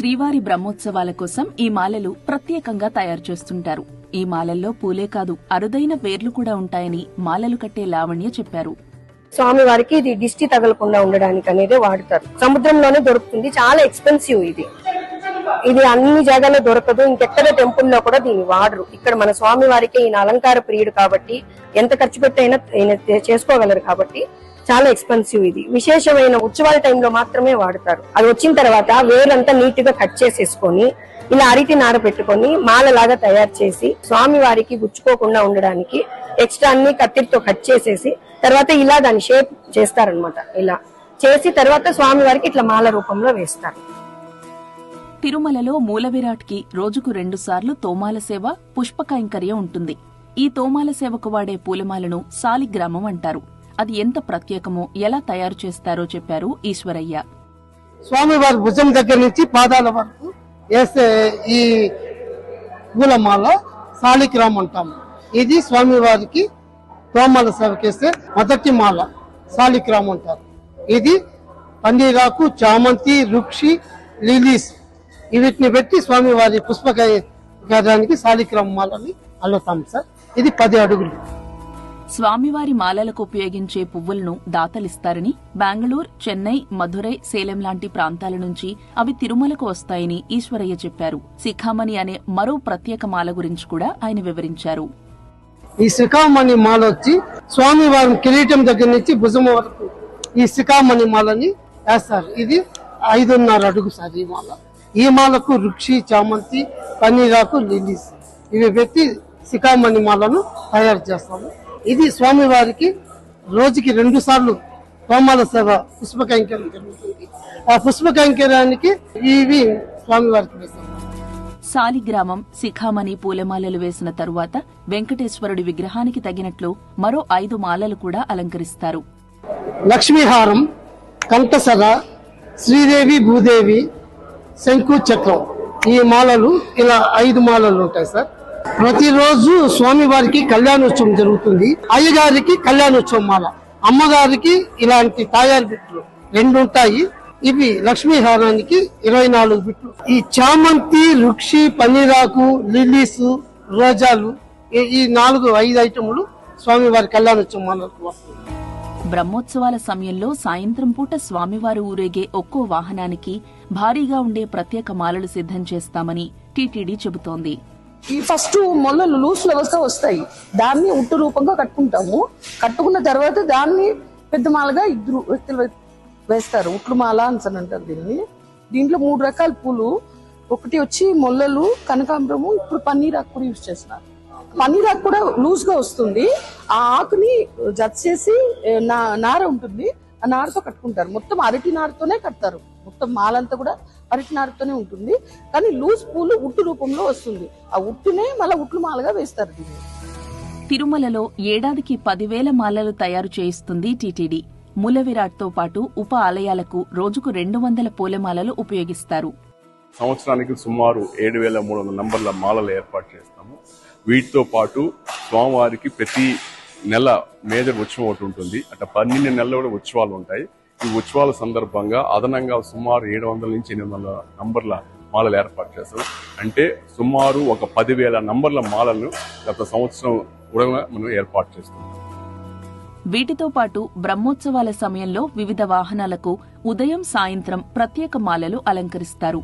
శ్రీవారి బ్రహ్మోత్సవాల కోసం ఈ మాలలు ప్రత్యేకంగా తయారు చేస్తుంటారు. ఈ మాలల్లో పూలే కాదు అరుదైన వేర్లు కూడా ఉంటాయని మాలలు కట్టే లావణ్య చెప్పారు. స్వామి వారికి ఇది దిష్టి తగలకుండా ఉండడానికి అనేది వాడతారు. సముద్రంలోనే దొరుకుతుంది, చాలా ఎక్స్పెన్సివ్ ఇది. ఇది అన్ని జాగాలో దొరకదు, ఇంకెక్కడ టెంపుల్లో కూడా దీన్ని వాడరు. ఇక్కడ మన స్వామి వారికి ఈయన అలంకార ప్రియుడు కాబట్టి ఎంత ఖర్చు పెట్టైనా ఈయన చేసుకోగలరు కాబట్టి చాలా ఎక్స్పెన్సివ్. ఇది విశేషమైన ఉత్సవాల టైంలో మాత్రమే వాడతారు. అది వచ్చిన తర్వాత వేరంతా నీట్ గా కట్ చేసేసుకొని ఇలా అరిటి నార పెట్టుకొని మాలలాగా తయారు చేసి స్వామి వారికి గుచ్చుకోకుండా ఉండడానికి ఎక్స్ట్రా అన్ని కత్తిరితో కట్ చేసేసి తర్వాత ఇలా దాని షేప్ చేస్తారనమాట. ఇలా చేసి తర్వాత స్వామి వారికి ఇట్లా మాల రూపంలో వేస్తారు. తిరుమలలో మూల విరాట్ కి రోజుకు 2 సార్లు తోమాల సేవ, పుష్ప కైంకర్యం ఉంటుంది. ఈ తోమాల సేవకు వాడే పూలమాలను సాలిగ్రామం అంటారు. అది ఎంత ప్రత్యేకమో ఎలా తయారు చేస్తారో చెప్పారు ఈశ్వరయ్య. స్వామివారి భుజం దగ్గర నుంచి పాదాల వరకు వేస్తే ఈ పూలమాల సాలిగ్రామం అంటాము. ఇది స్వామివారికి తోమాల సేవకేస్తే మొదటి మాల సాలిగ్రామం అంటారు. ఇది పన్నీరాకు, చామంతి, రుక్షి, లిలీస్ వీటిని పెట్టి స్వామివారి పుష్పకాయానికి సాలిగ్రామ మాలని అల్లుతాం సార్. ఇది 10 అడుగులు. స్వామివారి మాలలకు ఉపయోగించే పువ్వులను దాతలిస్తారని, బెంగళూరు, చెన్నై, మధురై, సేలం లాంటి ప్రాంతాల నుంచి అవి తిరుమలకు వస్తాయని ఈశ్వరయ్య చెప్పారు. శిఖామణి అనే మరో ప్రత్యేక మాల గురించి కూడా ఆయన వివరించారు. ఈ శిఖామణి మాల వచ్చి స్వామివారి కిరీటం దగ్గర నుంచి భుజం వరకు ఈ శిఖామణి మాలని వేస్తారు. ఇది 5.5 అడుగు సార్ ఈ మాల. ఈ మాలకు రుక్షి, చామంతి, పన్నీరాకు, లిలీస్ ఇవి పెట్టి శిఖామణి మాలను తయారు చేస్తాము. ఇది స్వామివారికి రోజుకి 2 సార్లు తోమాల సేవ పుష్ప కైంకర్యం జరుగుతుంది. ఆ పుష్ప కైంకర్యానికి ఇవి స్వామివారికి వేస్తాము. సాలిగ్రామం, శిఖామణి పూలమాలలు వేసిన తరువాత వెంకటేశ్వరుడి విగ్రహానికి తగినట్లు మరో 5 మాలలు కూడా అలంకరిస్తారు. లక్ష్మీహారం, కంఠసర, శ్రీదేవి, భూదేవి, శంకు, చక్రం ఈ మాలలు ఇలా 5 మాలలు ఉంటాయి సార్. ప్రతిరోజు స్వామివారికి కళ్యాణోత్సవం జరుగుతుంది. అయ్యగారికి కళ్యాణోత్సవం మాల, అమ్మగారికి ఇలాంటి తయారు బిట్లు 2 ఉంటాయి. ఇవి లక్ష్మీహారానికి 24 బిట్లు. ఈ చామంతి, రుక్షి, పన్నీరాకు, లిలీస్, రోజాలు ఈ 4-5 ఐటములు స్వామివారి కళ్యాణోత్సవం మాలకు వస్తుంది. బ్రహ్మోత్సవాల సమయంలో సాయంత్రం పూట స్వామివారు ఊరేగే ఒక్కో వాహనానికి భారీగా ఉండే ప్రత్యేక మాలలు సిద్ధం చేస్తామని టీటీడీ చెబుతోంది. ఈ ఫస్ట్ మొల్లలు లూస్ లెవెల్స్ గా వస్తాయి. దాన్ని ఉట్టు రూపంగా కట్టుకుంటాము. కట్టుకున్న తర్వాత దాన్ని పెద్ద మాలగా 2 వ్యక్తులు వేస్తారు. ఉట్లు మాల అని అంటారు దీన్ని. దీంట్లో 3 రకాల పూలు. ఒకటి వచ్చి మొల్లలు, కనకాంబరము, ఇప్పుడు పన్నీరాకు కూడా యూజ్ చేస్తున్నారు. పన్నీరాకు కూడా లూజ్ గా వస్తుంది. ఆ ఆకుని జత చేసి నార ఉంటుంది, ఆ నారతో కట్టుకుంటారు. మొత్తం అరటి నారతోనే కడతారు. మొత్తం మాలంతా కూడా అరటి నారతోనే ఉంటుంది. కానీ లూజ్ పూలు ఉట్టు రూపంలో వస్తుంది. ఆ ఉట్టునే మళ్ళీ ఉట్లు మాలగా వేస్తారు దీన్ని. తిరుమలలో ఏడాదికి 10,000 మాలలు తయారు చేయిస్తుంది టీటీడీ. మూల విరాట్తో పాటు ఉప ఆలయాలకు రోజుకు 200 పూలమాలలు ఉపయోగిస్తారు. సంవత్సరానికి సుమారు 7,300 నంబర్ల మాలలు ఏర్పాటు చేస్తాము. వీటితో పాటు స్వామివారికి ప్రతి నెల మేజర్ ఉత్సవం ఒకటి ఉంటుంది. అట్లా 12 నెలలు కూడా ఉత్సవాలు ఉంటాయి. ఈ ఉత్సవాల సందర్భంగా అదనంగా సుమారు 700 నుంచి 800 నంబర్ల మాలలు ఏర్పాటు చేస్తాం. అంటే సుమారు ఒక 10,000 నంబర్ల మాలలను గత సంవత్సరం కూడా మనం ఏర్పాటు చేస్తాం. వీటితో పాటు బ్రహ్మోత్సవాల సమయంలో వివిధ వాహనాలకు ఉదయం, సాయంత్రం ప్రత్యేక మాలలు అలంకరిస్తారు.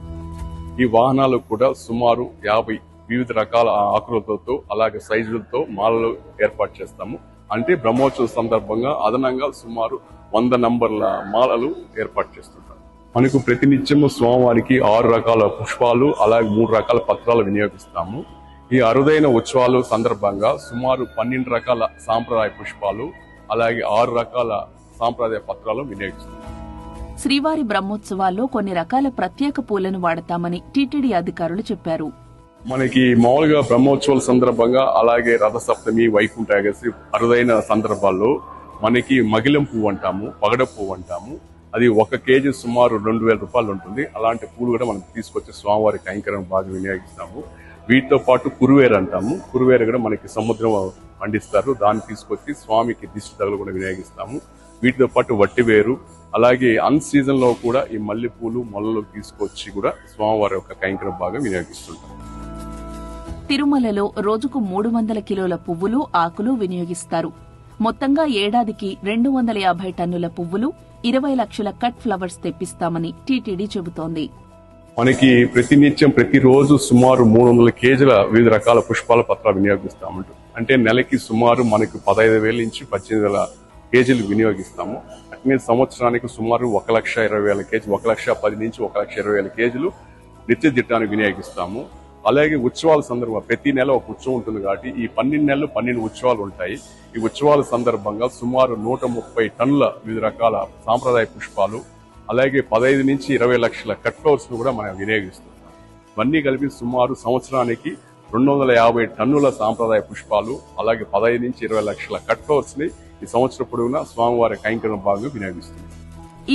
ఈ వాహనాలు కూడా సుమారు 50 వివిధ రకాల ఆకృతులతో అలాగే సైజులతో మాలలు ఏర్పాటు చేస్తాము. అంటే బ్రహ్మోత్సవం సందర్భంగా అదనంగా సుమారు 100 నంబర్ల మాలలు ఏర్పాటు చేస్తుంటాం. మనకు ప్రతినిత్యము స్వామివారికి 6 రకాల పుష్పాలు అలాగే 3 రకాల పత్రాలు వినియోగిస్తాము. ఈ అరుదైన ఉత్సవాలు సందర్భంగా సుమారు 12 రకాల సాంప్రదాయ పుష్పాలు అలాగే 6 రకాల సాంప్రదాయ పత్రాలు వినియోగిస్తాం. శ్రీవారి బ్రహ్మోత్సవాల్లో కొన్ని రకాల ప్రత్యేక పూలను వాడతామని టీటీడీ అధికారులు చెప్పారు. మనకి మామూలుగా బ్రహ్మోత్సవాల సందర్భంగా అలాగే రథసప్తమి, వైకుంఠ ఏకాదశి అరుదైన సందర్భాల్లో మనకి మగిలం పువ్వు అంటాము, పగడ పువ్వు అంటాము. అది 1 కేజీ సుమారు 2,000 రూపాయలు ఉంటుంది. అలాంటి పూలు కూడా మనం తీసుకొచ్చి స్వామివారి కైంకర్యం బాగా వినియోగిస్తాము. వీటితో పాటు కురువేరు అంటాము. కురువేరు కూడా మనకి సముద్రం పండిస్తారు. దాన్ని తీసుకొచ్చి స్వామికి దిష్టి తగలు కూడా వినియోగిస్తాము. వీటితో పాటు వట్టివేరు అలాగే అన్ సీజన్ లో కూడా ఈ మల్లెపూలు మొలలు తీసుకొచ్చి కూడా స్వామివారి యొక్క కైంకర్యం బాగా వినియోగిస్తుంటారు. తిరుమలలో రోజుకు 300 కిలోల పువ్వులు, ఆకులు వినియోగిస్తారు. మొత్తంగా ఏడాదికి 250 టన్నుల పువ్వులు, 20 లక్షల కట్ ఫ్లవర్స్ తెప్పిస్తామని టీటీడీ చెబుతోంది. మనకి ప్రతినిత్యం ప్రతిరోజు సుమారు 300 కేజీల వివిధ రకాల పుష్పాల పత్రాలు వినియోగిస్తామంటూ. అంటే నెలకి సుమారు మనకు 15,000 నుంచి 18,000 కేజీలు వినియోగిస్తాము. అట్నే సంవత్సరానికి సుమారు 1,20,000 కేజీ, 1,10,000 నుంచి 1,20,000 కేజీలు నిత్య దిట్టాన్ని వినియోగిస్తాము. అలాగే ఉత్సవాల సందర్భంగా ప్రతి నెల ఒక ఉత్సవం ఉంటుంది కాబట్టి ఈ 12 నెలలు 12 ఉత్సవాలు ఉంటాయి. ఈ ఉత్సవాల సందర్భంగా సుమారు 130 టన్నుల వివిధ రకాల సాంప్రదాయ పుష్పాలు, అలాగే 15 నుంచి 20 లక్షల కట్ ఫ్లవర్స్ ను కూడా మనం వినియోగిస్తున్నాం. ఇవన్నీ కలిపి సుమారు సంవత్సరానికి 250 టన్నుల సాంప్రదాయ పుష్పాలు, అలాగే 15 నుంచి 20 లక్షల కట్ ఫ్లవర్స్ ని ఈ సంవత్సరం పొడవునా స్వామివారి కైంకర్యం భాగంగా వినియోగిస్తుంది.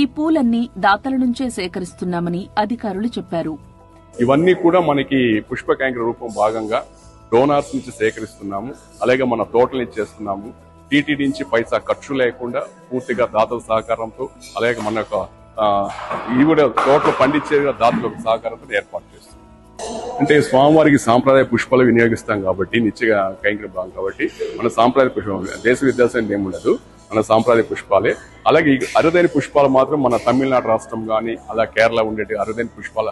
ఈ పూలన్నీ దాతల నుంచే సేకరిస్తున్నామని అధికారులు చెప్పారు. ఇవన్నీ కూడా మనకి పుష్ప కైంకర్య రూపం భాగంగా డోనార్స్ నుంచి సేకరిస్తున్నాము. అలాగే మన తోటల నుంచి చేస్తున్నాము. టీటీడీ నుంచి పైసా ఖర్చు లేకుండా పూర్తిగా దాతల సహకారంతో, అలాగే మన యొక్క ఇవి కూడా తోటలు పండించే దాతల సహకారంతో ఏర్పాటు చేస్తున్నాం. అంటే స్వామివారికి సాంప్రదాయ పుష్పాలు వినియోగిస్తాం కాబట్టి నిత్య కైంకర్య భాగం కాబట్టి మన సాంప్రదాయ పుష్పం దేశ విదేశం ఏముండదు, మన సాంప్రదాయ పుష్పాలే. అలాగే ఈ అరుదైన పుష్పాలు మాత్రం మన తమిళనాడు రాష్ట్రం గానీ అలా కేరళ ఉండేటి అరుదైన పుష్పాల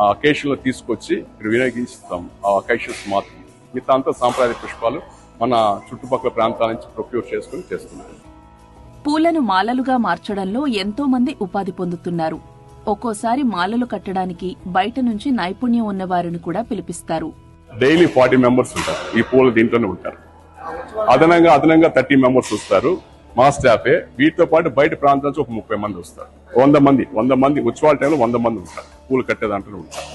అకేషన్ లో తీసుకొచ్చి వినియోగిస్తాం. ఆ అకేషన్స్ మాత్రం మిగతా అంతా సాంప్రదాయ పుష్పాలు మన చుట్టుపక్కల ప్రాంతాల నుంచి ప్రొక్యూర్ చేసుకుని చేస్తున్నారు. పూలను మాలలుగా మార్చడంలో ఎంతో మంది ఉపాధి పొందుతున్నారు. ఒక్కోసారి మాలలు కట్టడానికి బయట నుంచి నైపుణ్యం ఉన్నవారిని కూడా పిలిపిస్తారు. డైలీ 40 మెంబర్స్ ఉంటారు. ఈ పూలు దీంట్లోనే ఉంటారు. అదనంగా 30 మెంబర్స్ వస్తారు. మా స్టాఫే. వీటితో పాటు బయట ప్రాంతాల నుంచి ఒక 30 మంది వస్తారు. 100 మంది ఉత్సవాల టైంలో 100 మంది ఉంటారు. పూలు కట్టే దాంట్లో ఉంటారు.